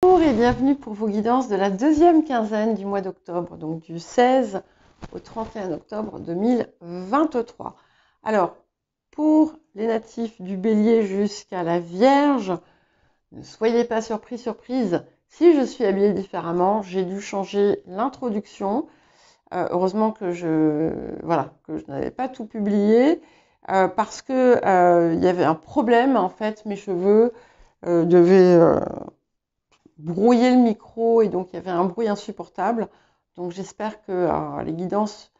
Bonjour et bienvenue pour vos guidances de la deuxième quinzaine du mois d'octobre, donc du 16 au 31 octobre 2023. Alors, pour les natifs du Bélier jusqu'à la Vierge, ne soyez pas surprise, si je suis habillée différemment, j'ai dû changer l'introduction. Heureusement que je n'avais pas tout publié parce que il y avait un problème en fait, mes cheveux devaient brouiller le micro et donc il y avait un bruit insupportable. Donc j'espère que les guidances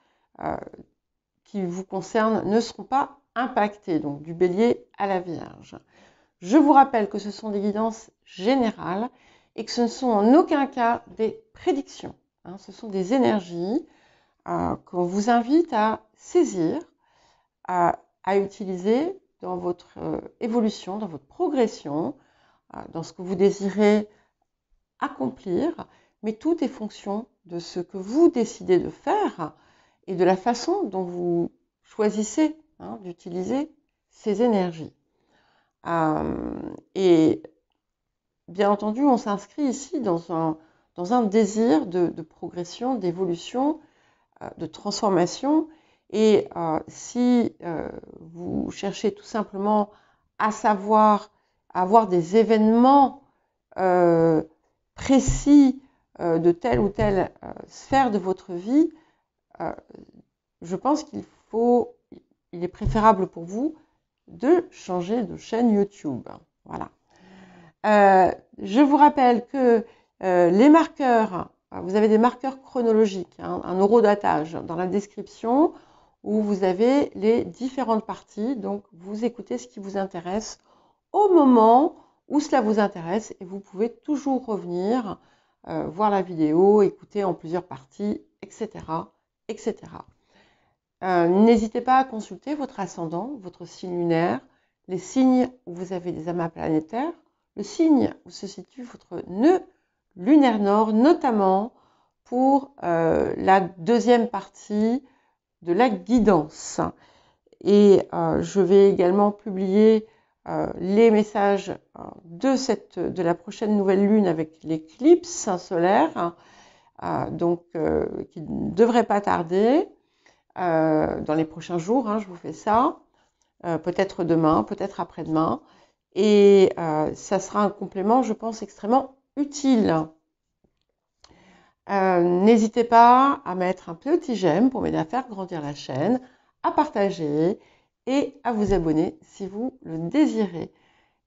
qui vous concernent ne seront pas impactées, donc du Bélier à la Vierge. Je vous rappelle que ce sont des guidances générales et que ce ne sont en aucun cas des prédictions. Ce sont des énergies qu'on vous invite à saisir, à utiliser dans votre évolution, dans votre progression, dans ce que vous désirez accomplir, mais tout est fonction de ce que vous décidez de faire et de la façon dont vous choisissez d'utiliser ces énergies. Et bien entendu, on s'inscrit ici dans un désir de progression, d'évolution, de transformation. Et si vous cherchez tout simplement à savoir, à avoir des événements précis de telle ou telle sphère de votre vie, je pense qu'il est préférable pour vous de changer de chaîne YouTube. Voilà. Je vous rappelle que les marqueurs, vous avez des marqueurs chronologiques, un horodatage dans la description où vous avez les différentes parties. Donc, vous écoutez ce qui vous intéresse au moment où cela vous intéresse et vous pouvez toujours revenir, voir la vidéo, écouter en plusieurs parties, etc. etc. N'hésitez pas à consulter votre ascendant, votre signe lunaire, les signes où vous avez des amas planétaires, le signe où se situe votre nœud lunaire nord, notamment pour la deuxième partie de la guidance. Et je vais également publier les messages de la prochaine nouvelle lune avec l'éclipse solaire, qui ne devrait pas tarder dans les prochains jours. Je vous fais ça, peut-être demain, peut-être après-demain. Et ça sera un complément, je pense, extrêmement utile. N'hésitez pas à mettre un petit j'aime pour m'aider à faire grandir la chaîne, à partager et à vous abonner si vous le désirez.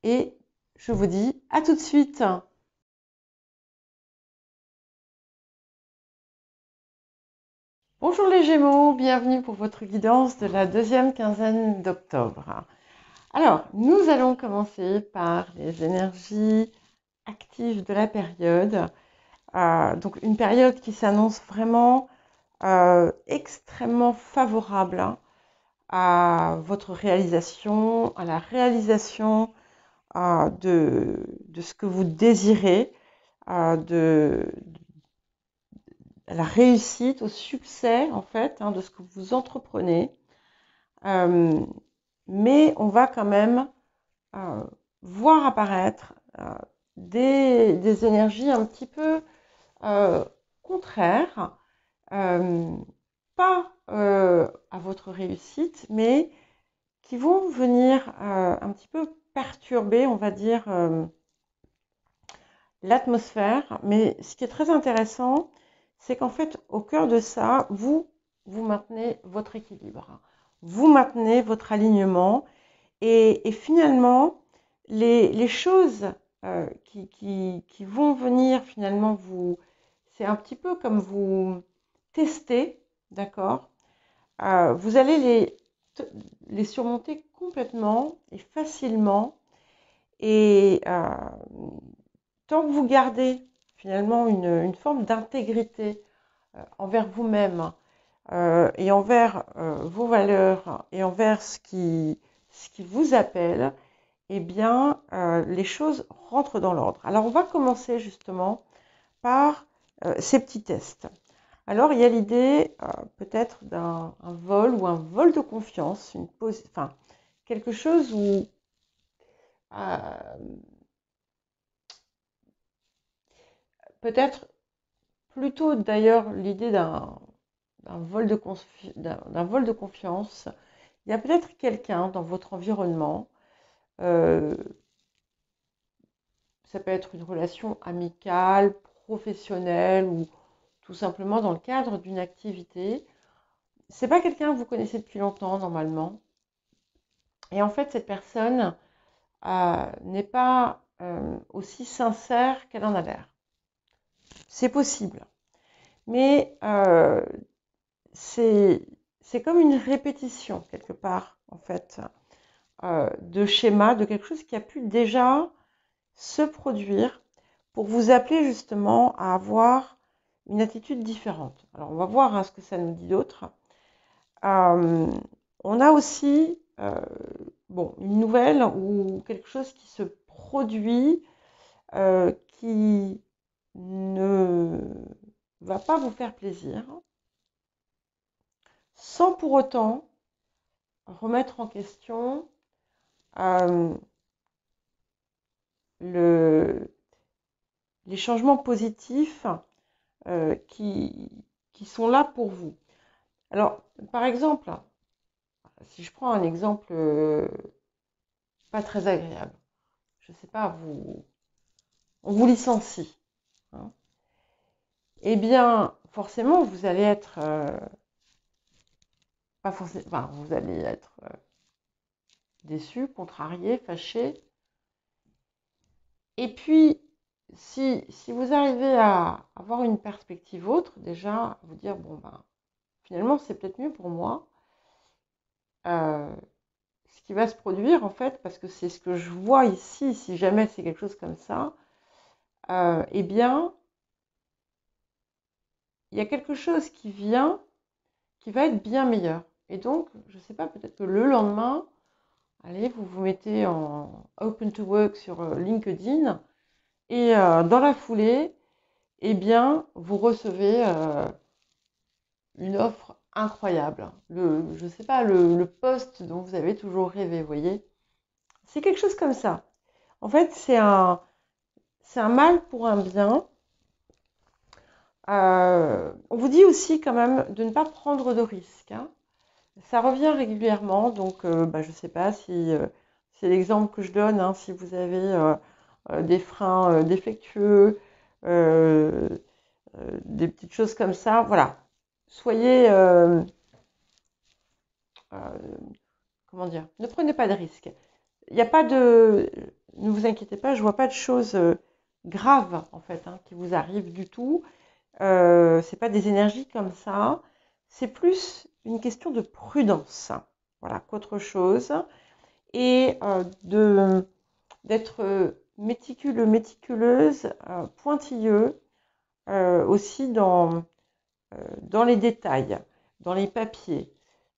Et je vous dis à tout de suite. Bonjour les Gémeaux, bienvenue pour votre guidance de la deuxième quinzaine d'octobre. Alors, nous allons commencer par les énergies actives de la période. Donc une période qui s'annonce vraiment extrêmement favorable à votre réalisation, à la réalisation de ce que vous désirez, à la réussite, au succès en fait de ce que vous entreprenez. Mais on va quand même voir apparaître des énergies un petit peu contraires, pas à votre réussite, mais qui vont venir un petit peu perturber, on va dire, l'atmosphère. Mais ce qui est très intéressant, c'est qu'en fait, au cœur de ça, vous maintenez votre équilibre, vous maintenez votre alignement, et finalement, les choses qui vont venir finalement c'est un petit peu comme vous tester, d'accord? Vous allez les surmonter complètement et facilement. Et tant que vous gardez finalement une forme d'intégrité envers vous-même et envers vos valeurs et envers ce qui vous appelle, eh bien, les choses rentrent dans l'ordre. Alors, on va commencer justement par ces petits tests. Alors, il y a l'idée peut-être d'un vol ou un vol de confiance, quelque chose où peut-être plutôt d'ailleurs l'idée d'un vol de confiance. Il y a peut-être quelqu'un dans votre environnement, ça peut être une relation amicale, professionnelle ou tout simplement dans le cadre d'une activité. C'est pas quelqu'un que vous connaissez depuis longtemps normalement. Et en fait, cette personne n'est pas aussi sincère qu'elle en a l'air. C'est possible. Mais c'est comme une répétition quelque part, en fait, de schéma, de quelque chose qui a pu déjà se produire pour vous appeler justement à avoir une attitude différente. Alors, on va voir hein, ce que ça nous dit d'autre. On a aussi bon, une nouvelle ou quelque chose qui se produit qui ne va pas vous faire plaisir, sans pour autant remettre en question les changements positifs qui sont là pour vous. Alors, par exemple, si je prends un exemple pas très agréable, je ne sais pas, on vous licencie, hein, eh bien, forcément, vous allez être, pas forcément, enfin, vous allez être déçu, contrarié, fâché. Et puis, si vous arrivez à avoir une perspective autre, déjà, vous dire, bon, ben, finalement, c'est peut-être mieux pour moi. Ce qui va se produire, en fait, parce que c'est ce que je vois ici, si jamais c'est quelque chose comme ça, eh bien, il y a quelque chose qui vient, qui va être bien meilleur. Et donc, je ne sais pas, peut-être que le lendemain, allez, vous vous mettez en Open to Work sur LinkedIn et dans la foulée, eh bien, vous recevez une offre incroyable. Je ne sais pas, le poste dont vous avez toujours rêvé, vous voyez. C'est quelque chose comme ça. En fait, c'est un mal pour un bien. On vous dit aussi quand même de ne pas prendre de risques, hein. Ça revient régulièrement, donc je ne sais pas si c'est l'exemple que je donne, hein, si vous avez des freins défectueux, des petites choses comme ça, voilà. Soyez, comment dire, ne prenez pas de risques. Il n'y a pas de, ne vous inquiétez pas, je vois pas de choses graves en fait hein, qui vous arrivent du tout. C'est pas des énergies comme ça. C'est plus une question de prudence, voilà, qu'autre chose, et d'être méticuleux, méticuleuse, pointilleux aussi dans les détails, dans les papiers,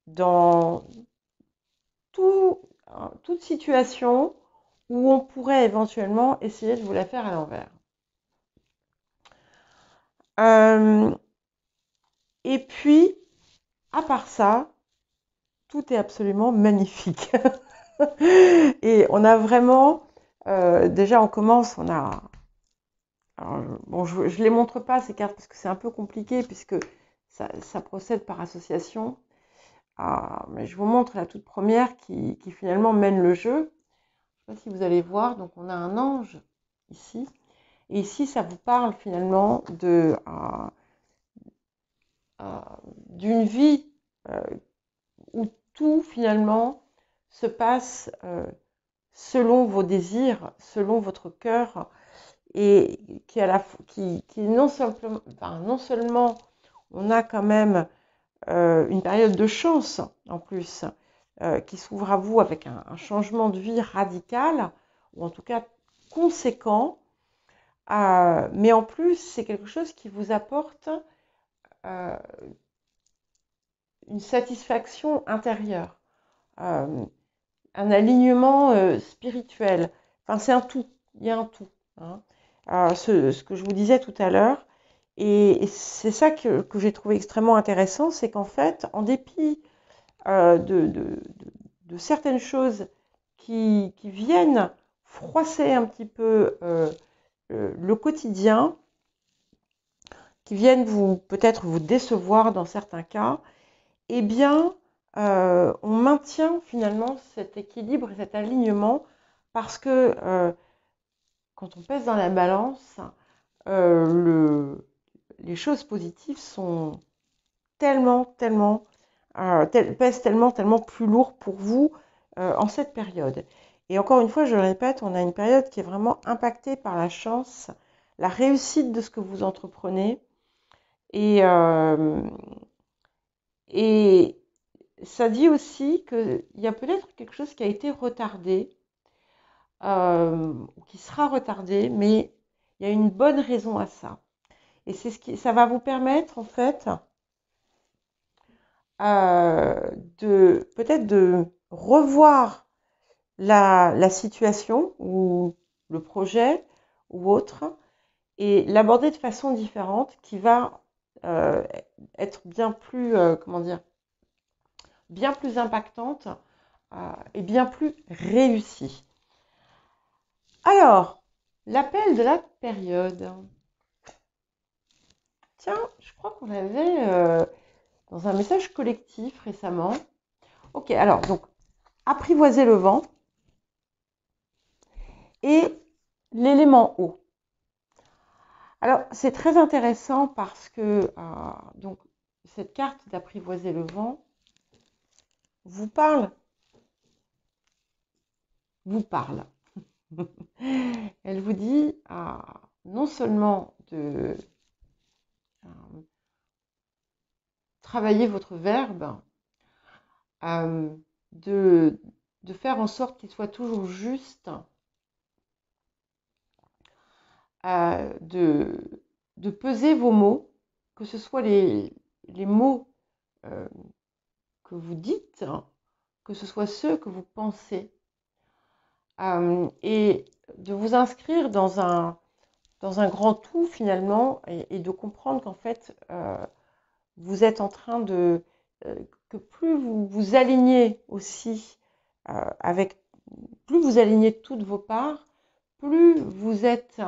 dans toute situation où on pourrait éventuellement essayer de vous la faire à l'envers. Et puis, à part ça, tout est absolument magnifique. Et on a vraiment, déjà on commence, on a, alors, bon, je ne les montre pas ces cartes parce que c'est un peu compliqué puisque ça procède par association. Mais je vous montre la toute première qui finalement mène le jeu. Je ne sais pas si vous allez voir, donc on a un ange ici. Et ici, ça vous parle finalement d'une vie où tout finalement se passe selon vos désirs, selon votre cœur, et qui non seulement on a quand même une période de chance en plus qui s'ouvre à vous avec un changement de vie radical, ou en tout cas conséquent, mais en plus c'est quelque chose qui vous apporte une satisfaction intérieure, un alignement spirituel. Enfin, c'est un tout, il y a un tout. Hein. Ce que je vous disais tout à l'heure, et c'est ça que j'ai trouvé extrêmement intéressant, c'est qu'en fait, en dépit de certaines choses qui viennent froisser un petit peu le quotidien, qui viennent peut-être vous décevoir dans certains cas, eh bien, on maintient finalement cet équilibre et cet alignement parce que quand on pèse dans la balance, les choses positives sont pèsent tellement plus lourd pour vous en cette période. Et encore une fois, je le répète, on a une période qui est vraiment impactée par la chance, la réussite de ce que vous entreprenez. Et ça dit aussi qu'il y a peut-être quelque chose qui a été retardé, qui sera retardé, mais il y a une bonne raison à ça. Et ça va vous permettre, en fait, peut-être de revoir la situation ou le projet ou autre et l'aborder de façon différente qui va être bien plus, bien plus impactante et bien plus réussie. Alors, l'appel de la période. Tiens, je crois qu'on avait dans un message collectif récemment. Ok, alors, donc, apprivoiser le vent et l'élément eau. Alors, c'est très intéressant parce que donc, cette carte d'apprivoiser le vent vous parle. Elle vous dit non seulement de travailler votre verbe, de faire en sorte qu'il soit toujours juste, de peser vos mots, que ce soit les mots que vous dites, que ce soit ceux que vous pensez, et de vous inscrire dans un grand tout finalement, et de comprendre qu'en fait, vous êtes en train que plus vous vous alignez aussi plus vous alignez toutes vos parts, plus vous êtes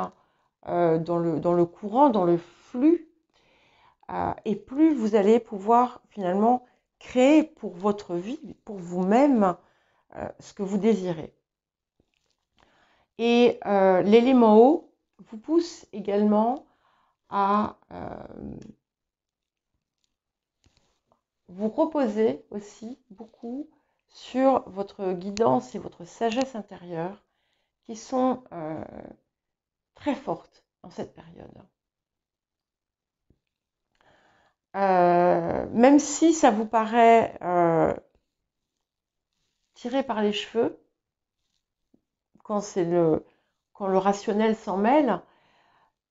dans le courant, dans le flux, et plus vous allez pouvoir finalement créer pour votre vie, pour vous-même, ce que vous désirez. Et l'élément eau vous pousse également à vous reposer aussi beaucoup sur votre guidance et votre sagesse intérieure qui sont très fortes en cette période. Même si ça vous paraît tiré par les cheveux, quand le rationnel s'en mêle,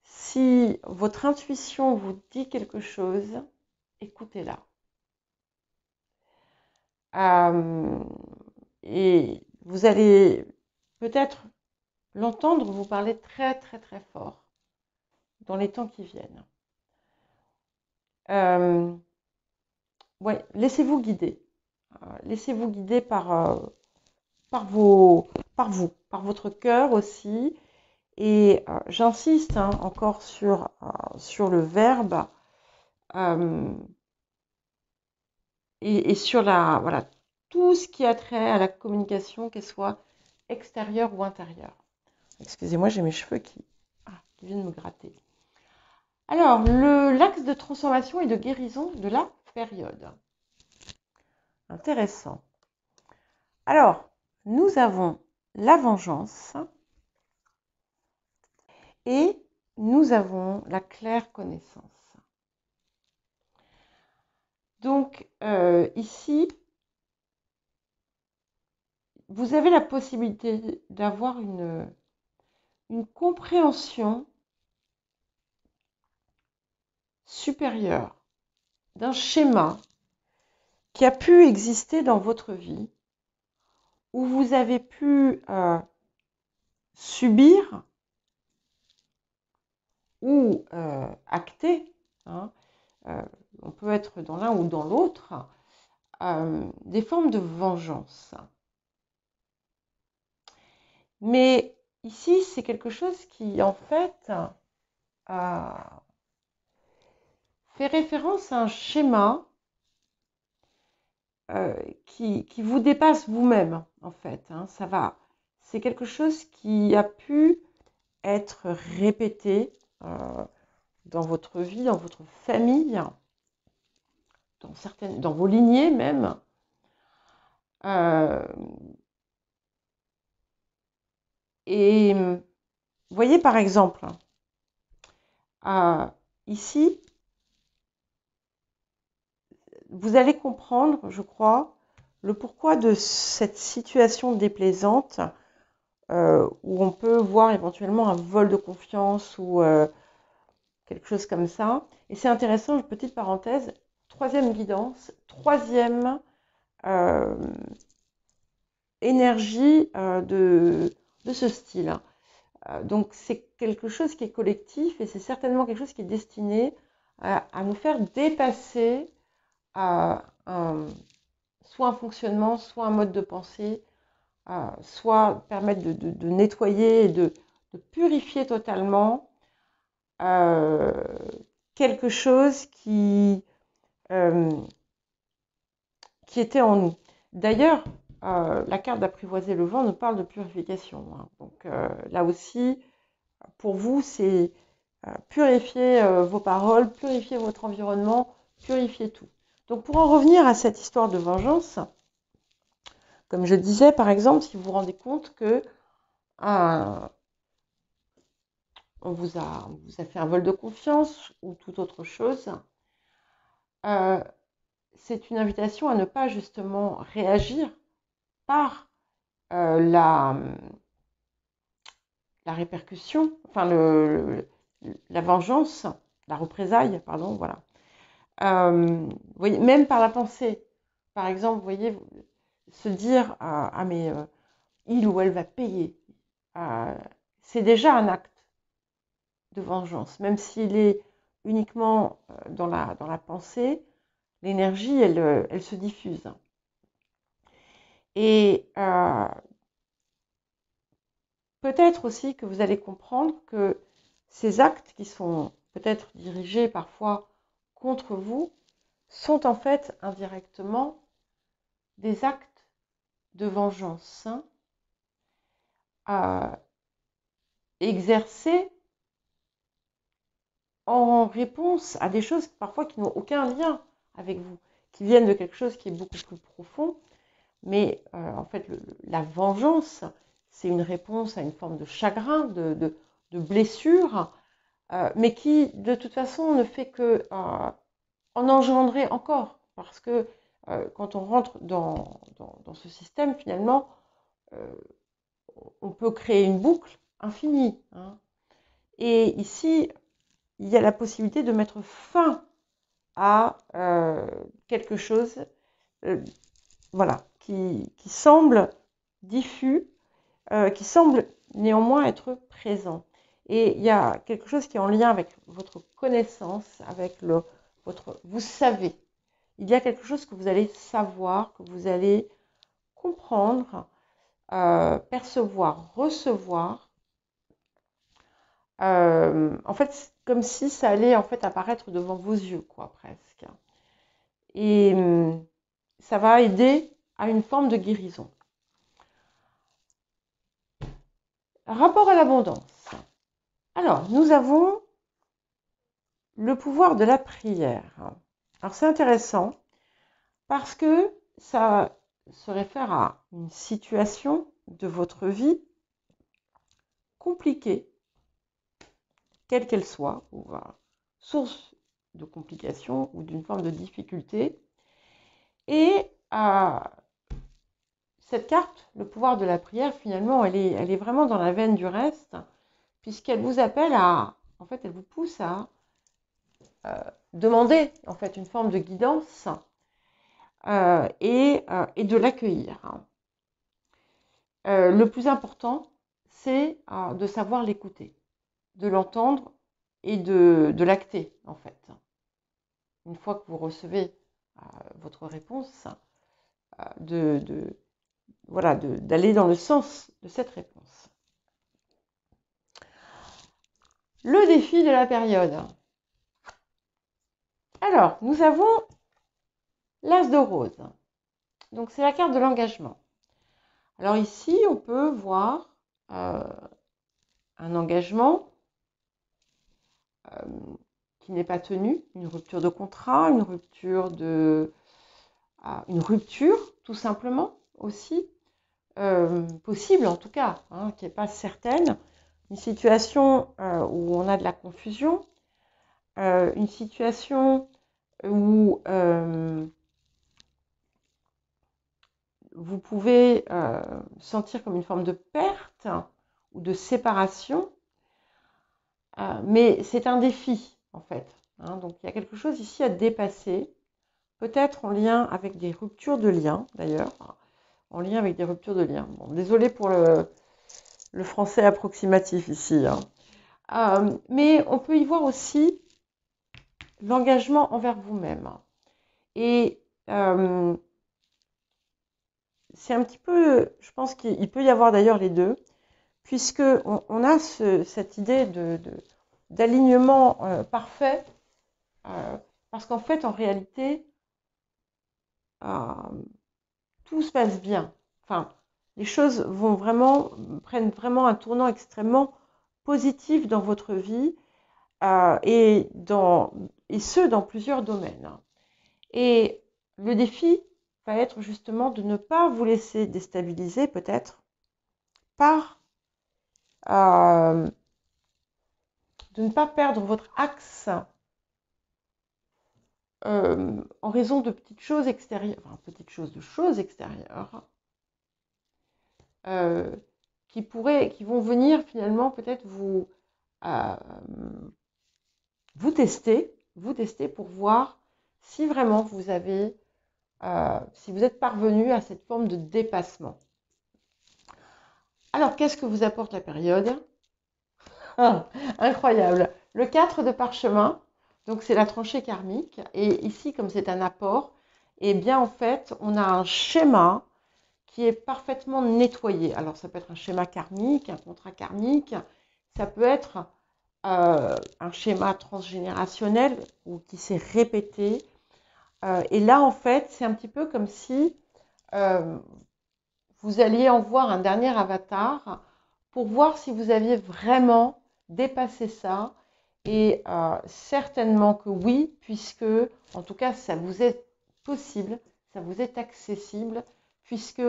si votre intuition vous dit quelque chose, écoutez-la. Et vous allez peut-être l'entendre vous parler très très très fort dans les temps qui viennent. Ouais, laissez-vous guider. Laissez-vous guider par votre cœur aussi. Et j'insiste encore sur le verbe et sur voilà, tout ce qui a trait à la communication, qu'elle soit extérieure ou intérieure. Excusez-moi, j'ai mes cheveux qui viennent me gratter. Alors, l'axe de transformation et de guérison de la période. Intéressant. Alors, nous avons la vengeance et nous avons la claire connaissance. Donc, ici, vous avez la possibilité d'avoir une compréhension supérieure d'un schéma qui a pu exister dans votre vie, où vous avez pu subir ou acter, on peut être dans l'un ou dans l'autre, des formes de vengeance. Mais ici, c'est quelque chose qui, en fait, fait référence à un schéma qui vous dépasse vous-même, en fait. Hein. C'est quelque chose qui a pu être répété dans votre vie, dans votre famille, dans vos lignées même. Et vous voyez par exemple, ici, vous allez comprendre, je crois, le pourquoi de cette situation déplaisante où on peut voir éventuellement un vol de confiance ou quelque chose comme ça. Et c'est intéressant, petite parenthèse, troisième guidance, troisième énergie de ce style. Donc c'est quelque chose qui est collectif et c'est certainement quelque chose qui est destiné à nous faire dépasser soit un fonctionnement, soit un mode de pensée, soit permettre de nettoyer et de purifier totalement quelque chose qui était en nous. D'ailleurs, la carte d'apprivoiser le vent nous parle de purification. Hein. Donc là aussi, pour vous, c'est purifier vos paroles, purifier votre environnement, purifier tout. Donc pour en revenir à cette histoire de vengeance, comme je disais, par exemple, si vous vous rendez compte que on vous a fait un vol de confiance ou toute autre chose, c'est une invitation à ne pas justement réagir par la répercussion, enfin la vengeance, la représaille, pardon, voilà. Vous voyez, même par la pensée. Par exemple, vous voyez, se dire ah mais il ou elle va payer, c'est déjà un acte de vengeance, même s'il est uniquement dans la pensée, l'énergie elle se diffuse. Et peut-être aussi que vous allez comprendre que ces actes qui sont peut-être dirigés parfois contre vous sont en fait indirectement des actes de vengeance exercés en réponse à des choses parfois qui n'ont aucun lien avec vous, qui viennent de quelque chose qui est beaucoup plus profond. Mais en fait, la vengeance, c'est une réponse à une forme de chagrin, de blessure, mais qui, de toute façon, ne fait que en engendrer encore. Parce que quand on rentre dans ce système, finalement, on peut créer une boucle infinie. Hein. Et ici, il y a la possibilité de mettre fin à quelque chose voilà, qui semble diffus, qui semble néanmoins être présent. Et il y a quelque chose qui est en lien avec votre connaissance, avec vous savez. Il y a quelque chose que vous allez savoir, que vous allez comprendre, percevoir, recevoir. En fait, comme si ça allait en fait apparaître devant vos yeux, quoi, presque. Et ça va aider à une forme de guérison. Rapport à l'abondance. Alors, nous avons le pouvoir de la prière. Alors, c'est intéressant parce que ça se réfère à une situation de votre vie compliquée, quelle qu'elle soit, ou source de complications ou d'une forme de difficulté. Et cette carte, le pouvoir de la prière, finalement, elle est vraiment dans la veine du reste, puisqu'elle vous appelle en fait, elle vous pousse à demander, en fait, une forme de guidance et de l'accueillir. Le plus important, c'est de savoir l'écouter, de l'entendre et de l'acter, en fait. Une fois que vous recevez votre réponse, d'aller dans le sens de cette réponse. Le défi de la période. Alors, nous avons l'As de rose. Donc, c'est la carte de l'engagement. Alors ici, on peut voir un engagement qui n'est pas tenu, une rupture de contrat, une rupture tout simplement aussi, possible en tout cas, hein, qui n'est pas certaine, une situation où on a de la confusion, une situation où vous pouvez sentir comme une forme de perte ou de séparation, mais c'est un défi en fait. Hein, donc il y a quelque chose ici à dépasser, peut-être en lien avec des ruptures de liens d'ailleurs, en lien avec des ruptures de liens. Bon, désolé pour le français approximatif ici. Hein. Mais on peut y voir aussi l'engagement envers vous-même. Et c'est un petit peu, je pense qu'il peut y avoir d'ailleurs les deux, puisque on a cette idée d'alignement parfait, parce qu'en fait, en réalité, tout se passe bien. Enfin, les choses prennent vraiment un tournant extrêmement positif dans votre vie, et ce, dans plusieurs domaines. Et le défi va être justement de ne pas vous laisser déstabiliser peut-être par de ne pas perdre votre axe en raison de petites choses extérieures, de choses extérieures qui vont venir finalement peut-être vous tester pour voir si vraiment si vous êtes parvenu à cette forme de dépassement. Alors, qu'est-ce que vous apporte la période? Incroyable. Le 4 de parchemin, donc c'est la tranchée karmique. Et ici, comme c'est un apport, eh bien en fait, on a un schéma qui est parfaitement nettoyé. Alors, ça peut être un schéma karmique, un contrat karmique, ça peut être un schéma transgénérationnel ou qui s'est répété. Et là, en fait, c'est un petit peu comme si vous alliez en voir un dernier avatar pour voir si vous aviez vraiment dépassé ça. Et certainement que oui, puisque en tout cas, ça vous est possible, ça vous est accessible, puisque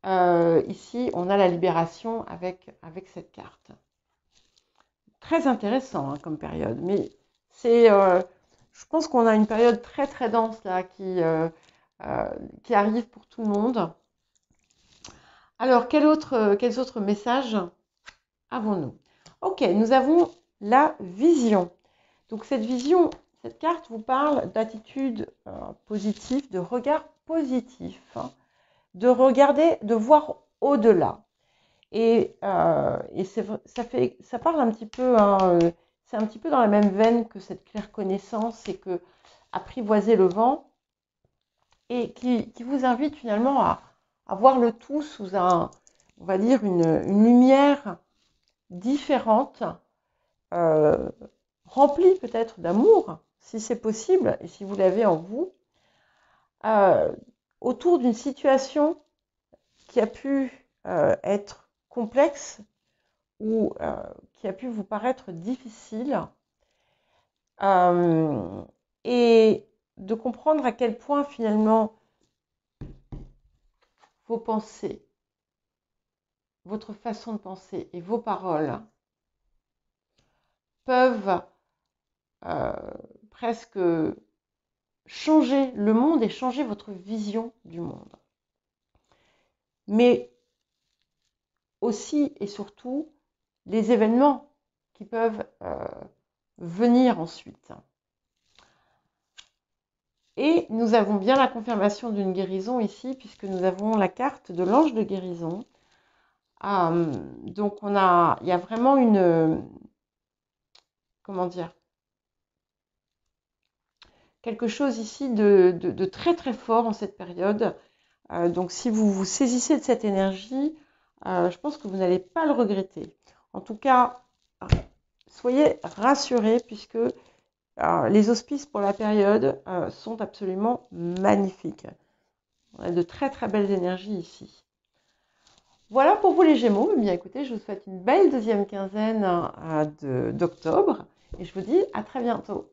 ici, on a la libération avec cette carte. Très intéressant hein, comme période, mais je pense qu'on a une période très très dense là qui arrive pour tout le monde. Alors, quels autres messages avons-nous? Ok, nous avons la vision. Donc cette carte vous parle d'attitude positive, de regard positif, hein, de voir au-delà. Et ça parle un petit peu, hein, c'est un petit peu dans la même veine que cette claire connaissance et que apprivoiser le vent, et qui vous invite finalement à voir le tout sous on va dire, une lumière différente, remplie peut-être d'amour, si c'est possible, et si vous l'avez en vous, autour d'une situation qui a pu être complexe ou qui a pu vous paraître difficile, et de comprendre à quel point finalement vos pensées, votre façon de penser et vos paroles peuvent presque changer le monde et changer votre vision du monde. Mais aussi et surtout les événements qui peuvent venir ensuite. Et nous avons bien la confirmation d'une guérison ici, puisque nous avons la carte de l'ange de guérison. Donc il y a vraiment comment dire, quelque chose ici de très très fort en cette période. Donc si vous vous saisissez de cette énergie, je pense que vous n'allez pas le regretter. En tout cas, soyez rassurés, puisque Les auspices pour la période sont absolument magnifiques. On a de très très belles énergies ici. Voilà pour vous les Gémeaux. Eh bien écoutez, je vous souhaite une belle deuxième quinzaine d'octobre et je vous dis à très bientôt.